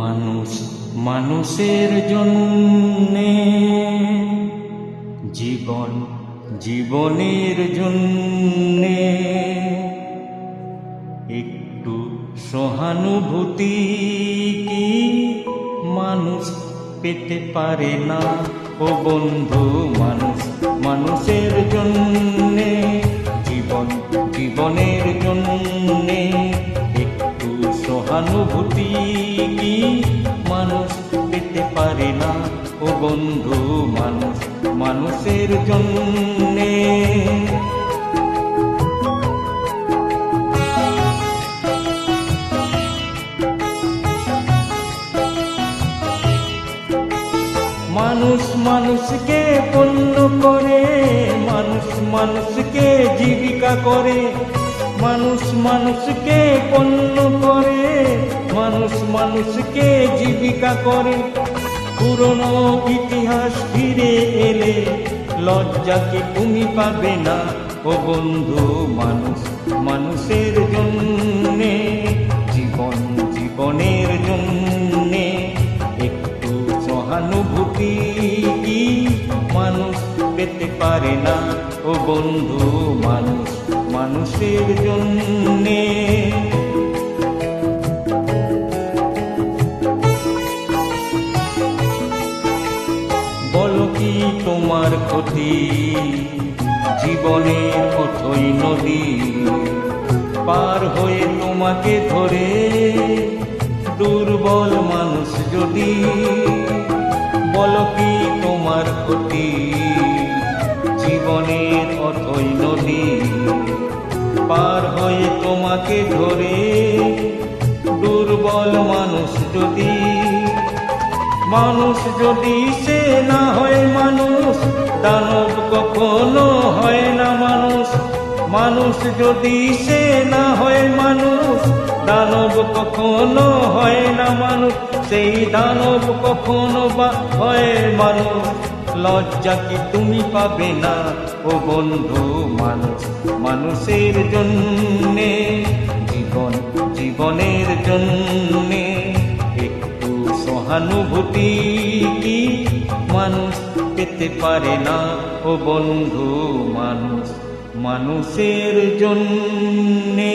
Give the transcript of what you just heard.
মানুষ মানুষের জন্যে, জীবন জীবনের জন্যে একটু সহানুভূতি কি মানুষ পেতে পারে না? ও বন্ধু, মানুষ মানুষের জন্যে, জীবন জীবনের জন্যে একটু সহানুভূতি কি মানুষ পেতে পারে না? ও বন্ধু, মানুষ মানুষের জন্যে। মানুষ মানুষকে পণ্য করে, মানুষ মানুষকে জীবিকা করে, মানুষ মানুষকে পণ্য করে, মানুষ মানুষকে জীবিকা করে। পুরনো ইতিহাস ফিরে এলে লজ্জা কি তুমি পাবে না? ও বন্ধু, মানুষ মানুষের জন্যে, জীবন জীবনের জন্যে একটু সহানুভূতি কি মানুষ পেতে পারে না? ও বন্ধু, মানুষ মানুষের জন্যে। বলো কি তোমার ক্ষতি? জীবনের অথই নদী পার হয়ে তোমাকে ধরে দুর্বল মানুষ যদি। বলো কি তোমার ক্ষতি? জীবনের অথই নদী পার হয়ে তোমাকে ধরে দুর্বল মানুষ যদি। মানুষ যদি সে না হয় মানুষ, দানব কখনো হয় না মানুষ। মানুষ যদি সে না হয় মানুষ, দানব কখনো হয় না মানুষ। সেই দানব কখনো বা হয় মানুষ, লজ্জা কি তুমি পাবে না? ও বন্ধু, মানুষ মানুষের জন্যে, জীবন জীবনের জন্যে একটু সহানুভূতি কি মানুষ পেতে পারে না? ও বন্ধু, মানুষ মানুষের জন্যে।